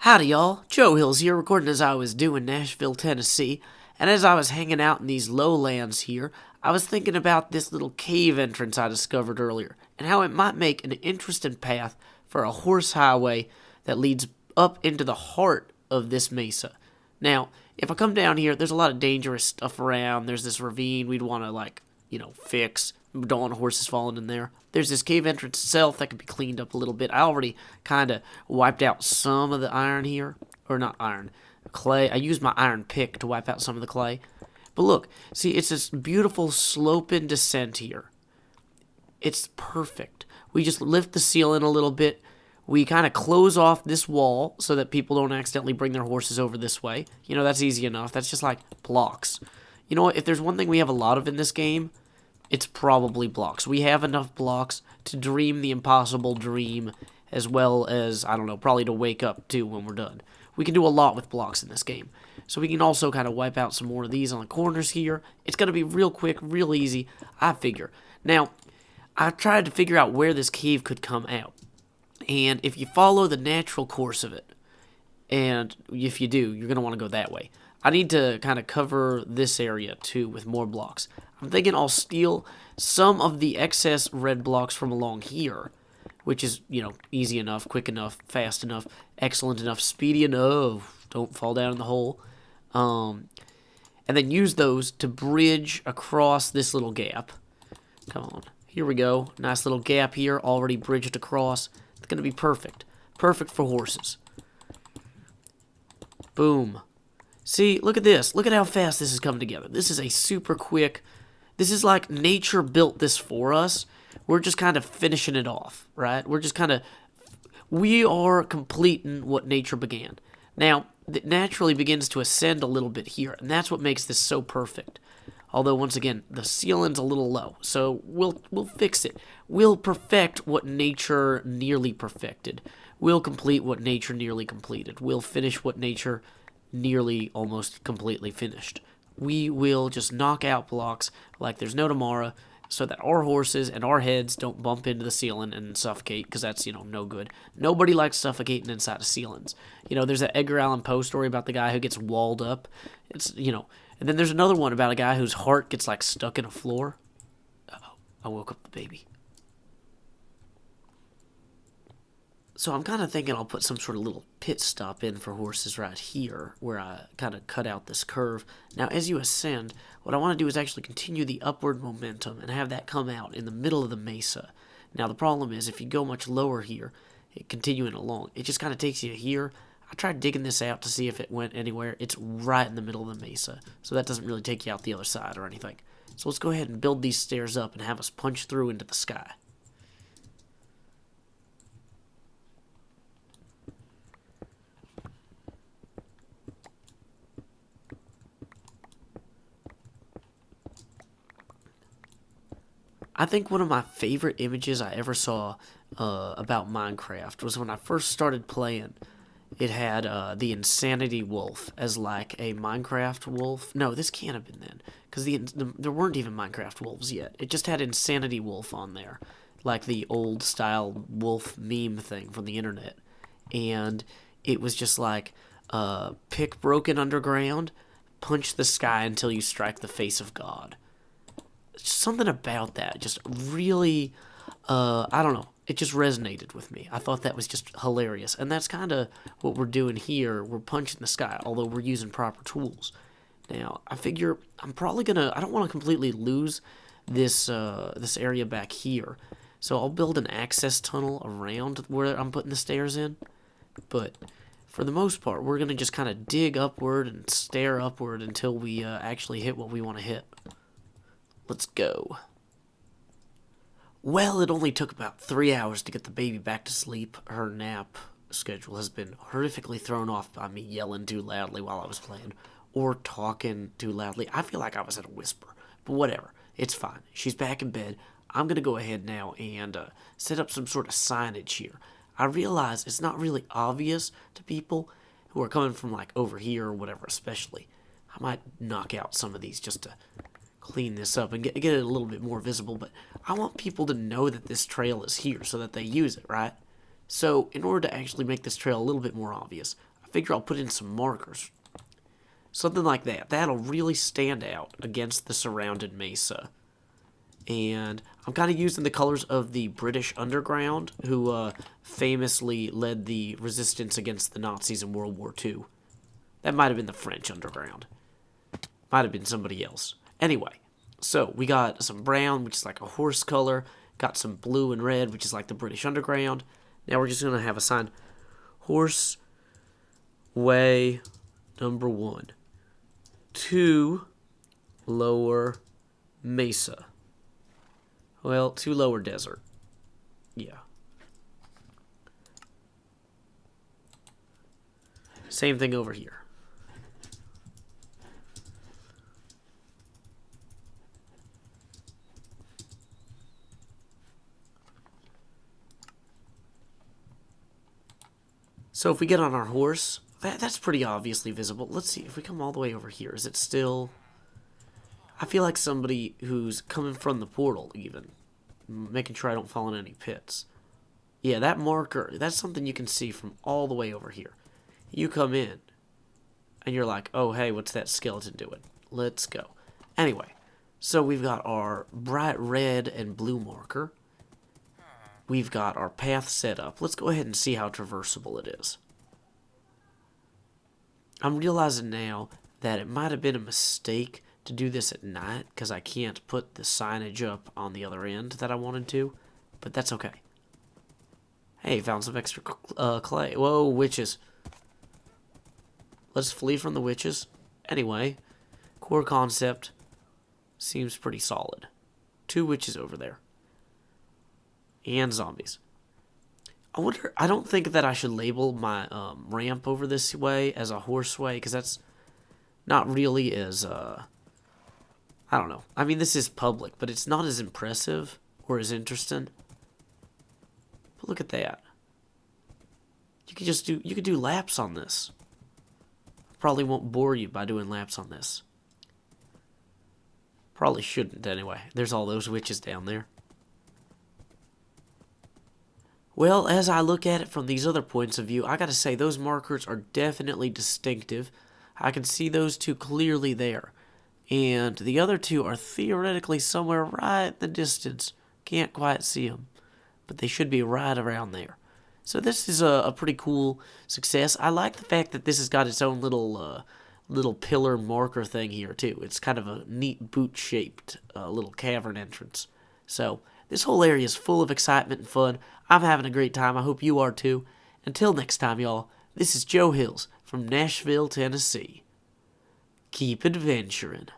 Howdy y'all, Joe Hills here, recording as I was due in Nashville, Tennessee, and as I was hanging out in these lowlands here, I was thinking about this little cave entrance I discovered earlier, and how it might make an interesting path for a horse highway that leads up into the heart of this mesa. Now, if I come down here, there's a lot of dangerous stuff around. There's this ravine we'd want to, fix. We don't want horses falling in there. There's this cave entrance itself that could be cleaned up a little bit. I already kind of wiped out some of the iron here. Or not iron, clay. I used my iron pick to wipe out some of the clay. But look, see, it's this beautiful sloping descent here. It's perfect. We just lift the ceiling a little bit. We kind of close off this wall so that people don't accidentally bring their horses over this way. You know, that's easy enough. That's just like blocks. You know what? If there's one thing we have a lot of in this game, it's probably blocks. We have enough blocks to dream the impossible dream, as well as, I don't know, probably to wake up too when we're done. We can do a lot with blocks in this game. So we can also kind of wipe out some more of these on the corners here. It's going to be real quick, real easy, I figure. Now, I tried to figure out where this cave could come out. And if you follow the natural course of it, and if you do, you're going to want to go that way. I need to kind of cover this area too with more blocks. I'm thinking I'll steal some of the excess red blocks from along here, which is, easy enough, quick enough, fast enough, excellent enough, speedy enough, don't fall down in the hole, and then use those to bridge across this little gap. Come on, here we go, nice little gap here, already bridged across. It's going to be perfect, perfect for horses. Boom. See, look at this. Look at how fast this is coming together. This is a super quick... This is like nature built this for us. We're just kind of finishing it off, right? We're just kind of... We are completing what nature began. Now, it naturally begins to ascend a little bit here, and that's what makes this so perfect. Although, once again, the ceiling's a little low, so we'll fix it. We'll perfect what nature nearly perfected. We'll complete what nature nearly completed. We'll finish what nature... nearly almost completely finished. We will just knock out blocks like there's no tomorrow so that our horses and our heads don't bump into the ceiling and suffocate, because that's, no good. Nobody likes suffocating inside of ceilings. There's that Edgar Allan Poe story about the guy who gets walled up. It's, and then there's another one about a guy whose heart gets, stuck in a floor. Uh-oh, I woke up the baby. So I'm kind of thinking I'll put some sort of little pit stop in for horses right here, where I kind of cut out this curve. Now, as you ascend, what I want to do is actually continue the upward momentum and have that come out in the middle of the mesa. Now, the problem is, if you go much lower here, continuing along, it just kind of takes you here. I tried digging this out to see if it went anywhere. It's right in the middle of the mesa, so that doesn't really take you out the other side or anything. So let's go ahead and build these stairs up and have us punch through into the sky. I think one of my favorite images I ever saw about Minecraft was when I first started playing. It had the Insanity Wolf as like a Minecraft wolf. No, this can't have been then, because there weren't even Minecraft wolves yet. It just had Insanity Wolf on there, like the old style wolf meme thing from the internet. And it was just like, pick broken underground, punch the sky until you strike the face of God. Something about that just really, I don't know, it just resonated with me. I thought that was just hilarious, and that's kind of what we're doing here. We're punching the sky, although we're using proper tools. Now, I figure I'm probably gonna, I don't want to completely lose this area back here, so I'll build an access tunnel around where I'm putting the stairs in, but for the most part, we're gonna just kind of dig upward and stare upward until we actually hit what we want to hit. Let's go. Well, it only took about 3 hours to get the baby back to sleep. Her nap schedule has been horrifically thrown off by me yelling too loudly while I was playing, or talking too loudly. I feel like I was at a whisper, but whatever. It's fine. She's back in bed. I'm going to go ahead now and set up some sort of signage here. I realize it's not really obvious to people who are coming from over here or whatever, especially. I might knock out some of these just to clean this up and get it a little bit more visible, but I want people to know that this trail is here so that they use it, right? So in order to actually make this trail a little bit more obvious, figure I'll put in some markers. Something like that. That'll really stand out against the surrounded mesa. And I'm kind of using the colors of the British Underground, who famously led the resistance against the Nazis in World War II. That might have been the French Underground. Might have been somebody else. Anyway, so we got some brown, which is like a horse color. Got some blue and red, which is like the British Underground. Now we're just going to have a sign. Horseway number 1. 2 Lower Mesa. Well, 2 Lower Desert. Yeah. Same thing over here. So if we get on our horse, that's pretty obviously visible. Let's see, if we come all the way over here, is it still... I feel like somebody who's coming from the portal, even. Making sure I don't fall in any pits. Yeah, that marker, that's something you can see from all the way over here. You come in, and you're like, oh, hey, what's that skeleton doing? Let's go. Anyway, so we've got our bright red and blue marker. We've got our path set up. Let's go ahead and see how traversable it is. I'm realizing now that it might have been a mistake to do this at night because I can't put the signage up on the other end that I wanted to, but that's okay. Hey, found some extra clay. Whoa, witches. Let's flee from the witches. Anyway, core concept seems pretty solid. 2 witches over there. And zombies. I wonder, I don't think that I should label my ramp over this way as a horseway, because that's not really as, I don't know. I mean, this is public, but it's not as impressive or as interesting. But look at that. You could do laps on this. Probably won't bore you by doing laps on this. Probably shouldn't anyway. There's all those witches down there. Well, as I look at it from these other points of view, I gotta say those markers are definitely distinctive. I can see those 2 clearly there. And the other 2 are theoretically somewhere right in the distance. Can't quite see them. But they should be right around there. So this is a pretty cool success. I like the fact that this has got its own little pillar marker thing here too. It's kind of a neat boot-shaped little cavern entrance. So this whole area is full of excitement and fun. I'm having a great time. I hope you are too. Until next time, y'all, this is Joe Hills from Nashville, Tennessee. Keep adventuring.